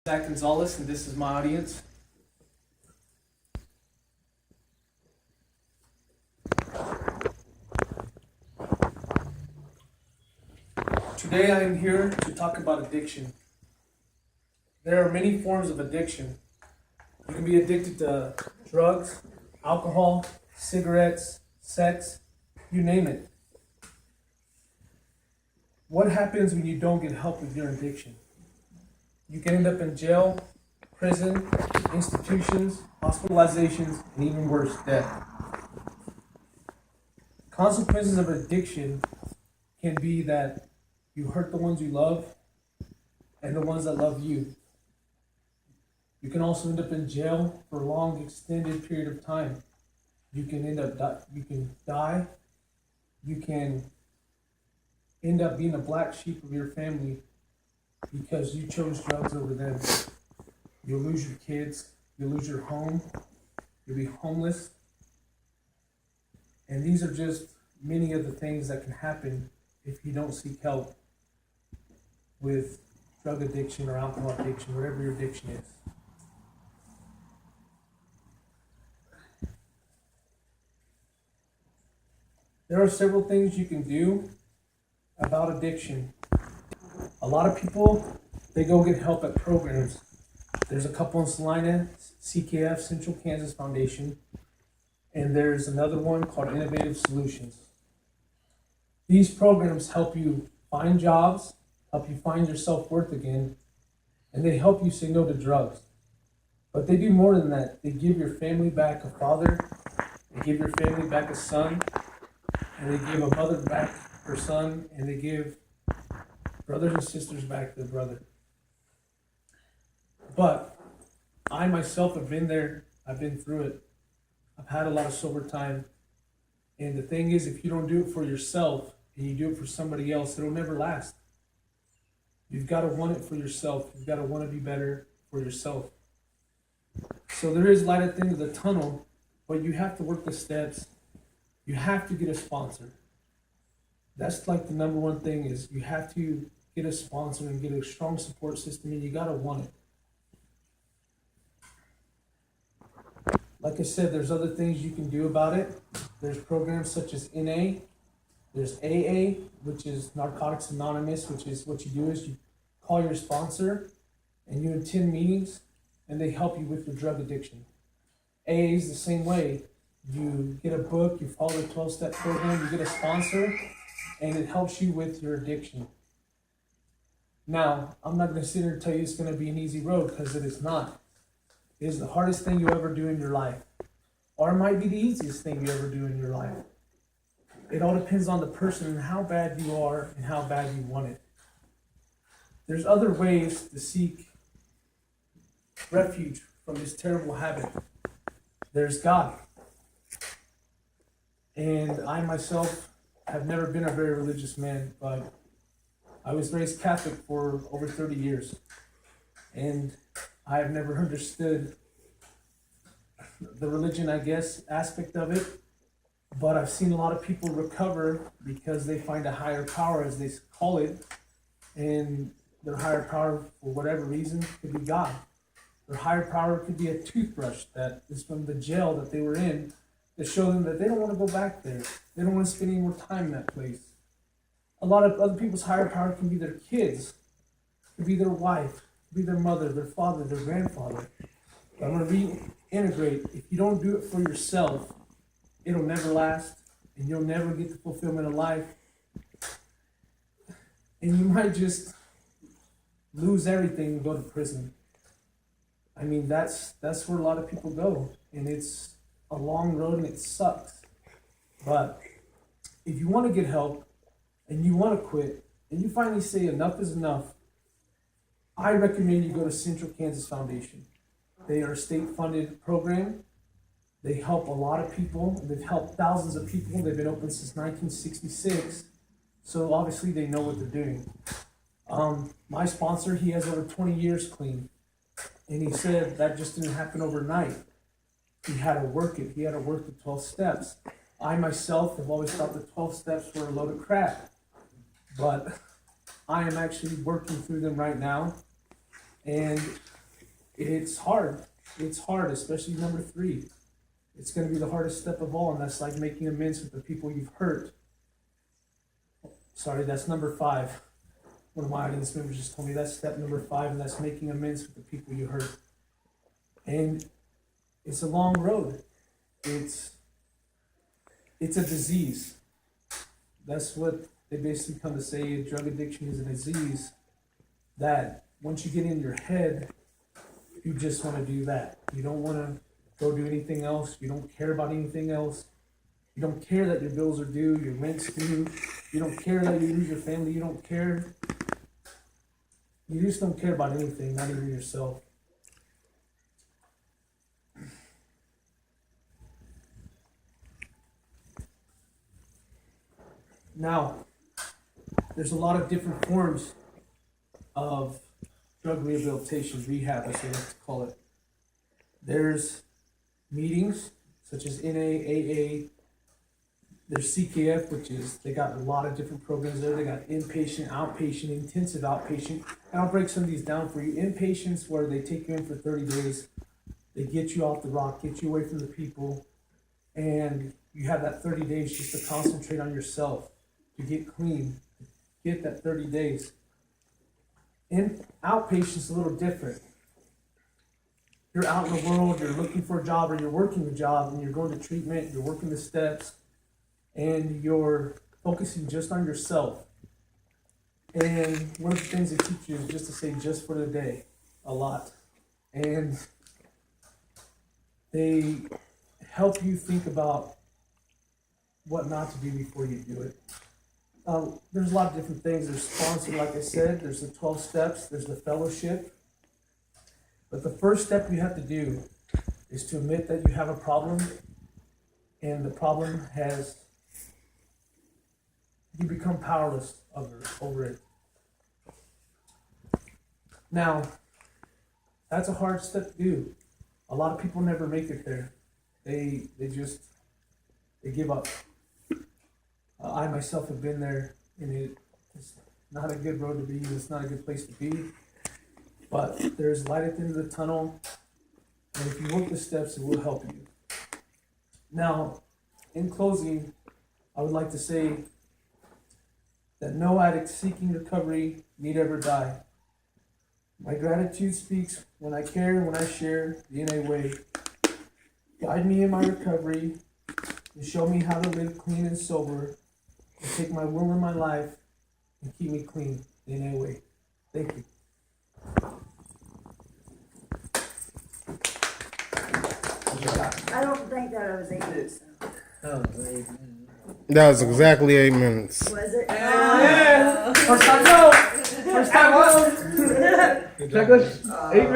Zach Gonzalez, and this is my audience. Today I am here to talk about addiction. There are many forms of addiction. You can be addicted to drugs, alcohol, cigarettes, sex, you name it. What happens when you don't get help with your addiction? You can end up in jail, prison, institutions, hospitalizations, and even worse, death. Consequences of addiction can be that you hurt the ones you love and the ones that love you. You can also end up in jail for a long, extended period of time. You can die. You can end up being a black sheep of your family because you chose drugs over them. You'll lose your kids. You'll lose your home. You'll be homeless. And these are just many of the things that can happen if you don't seek help with drug addiction or alcohol addiction, whatever your addiction is. There are several things you can do about addiction. A lot of people, they go get help at programs. There's a couple in Salina, CKF, Central Kansas Foundation, and there's another one called Innovative Solutions. These programs help you find jobs, help you find your self-worth again, and they help you say no to drugs. But they do more than that. They give your family back a father, they give your family back a son, and they give a mother back her son, and they give brothers and sisters back their brother. But I myself have been there, I've been through it. I've had a lot of sober time. And the thing is, if you don't do it for yourself and you do it for somebody else, it'll never last. You've got to want it for yourself. You've got to want to be better for yourself. So there is light at the end of the tunnel, but you have to work the steps. You have to get a sponsor. That's like the number one thing is you have to get a sponsor and get a strong support system, and you got to want it. Like I said, there's other things you can do about it. There's programs such as NA. There's AA, which is Narcotics Anonymous, which is what you do is you call your sponsor and you attend meetings and they help you with your drug addiction. AA is the same way. You get a book, you follow the 12-step program, you get a sponsor, and it helps you with your addiction. Now, I'm not going to sit here and tell you it's going to be an easy road because it is not. It is the hardest thing you ever do in your life. Or it might be the easiest thing you ever do in your life. It all depends on the person and how bad you are and how bad you want it. There's other ways to seek refuge from this terrible habit. There's God. And I myself have never been a very religious man, but I was raised Catholic for over 30 years. And I have never understood the religion, I guess, aspect of it. But I've seen a lot of people recover because they find a higher power, as they call it. And their higher power, for whatever reason, could be God. Their higher power could be a toothbrush that is from the jail that they were in to show them that they don't want to go back there. They don't want to spend any more time in that place. A lot of other people's higher power can be their kids, could be their wife, could be their mother, their father, their grandfather. But I'm going to reintegrate. If you don't do it for yourself, it'll never last, and you'll never get the fulfillment of life. And you might just lose everything and go to prison. I mean, that's where a lot of people go, and it's a long road and it sucks. But if you want to get help and you want to quit and you finally say enough is enough, I recommend you go to Central Kansas Foundation. They are a state-funded program. They help a lot of people. They've helped thousands of people. They've been open since 1966. So obviously they know what they're doing. My sponsor, he has over 20 years clean. And he said that just didn't happen overnight. He had to work it. He had to work the 12 steps. I myself have always thought the 12 steps were a load of crap. But I am actually working through them right now. And it's hard. It's hard, especially number 3. It's going to be the hardest step of all, and that's like making amends with the people you've hurt. Sorry, that's number 5. One of my audience members just told me that's step number 5, and that's making amends with the people you hurt. And it's a long road. It's a disease. That's what they basically come to say. Drug addiction is a disease that once you get in your head, you just want to do that. You don't want to go do anything else. You don't care about anything else. You don't care that your bills are due, your rent's due. You don't care that you lose your family. You don't care. You just don't care about anything, not even yourself. Now, there's a lot of different forms of drug rehabilitation, rehab, as they like to call it. There's meetings, such as NA, AA. There's CKF, which is, they got a lot of different programs there. They got inpatient, outpatient, intensive outpatient. And I'll break some of these down for you. Inpatients, where they take you in for 30 days. They get you off the rock, get you away from the people. And you have that 30 days just to concentrate on yourself, to get clean, get that 30 days. In outpatient's a little different. You're out in the world, you're looking for a job, or you're working a job, and you're going to treatment, you're working the steps, and you're focusing just on yourself. And one of the things they teach you is just to say just for the day, a lot. And they help you think about what not to do before you do it. There's a lot of different things. There's sponsored, like I said, there's the 12 steps, there's the fellowship. But the first step you have to do is to admit that you have a problem, and the problem has, you become powerless over it. Now, that's a hard step to do. A lot of people never make it there. They give up. I myself have been there, and it's not a good road to be. It's not a good place to be. But there's light at the end of the tunnel, and if you work the steps, it will help you. Now, in closing, I would like to say that no addict seeking recovery need ever die. My gratitude speaks when I care, when I share the NA way. Guide me in my recovery and show me how to live clean and sober, and take my will in my life and keep me clean the NA way. Thank you. I don't think that I was 8 minutes. That was exactly 8 minutes. Was it? Yeah. First time go. First time go. Check this. 8 minutes.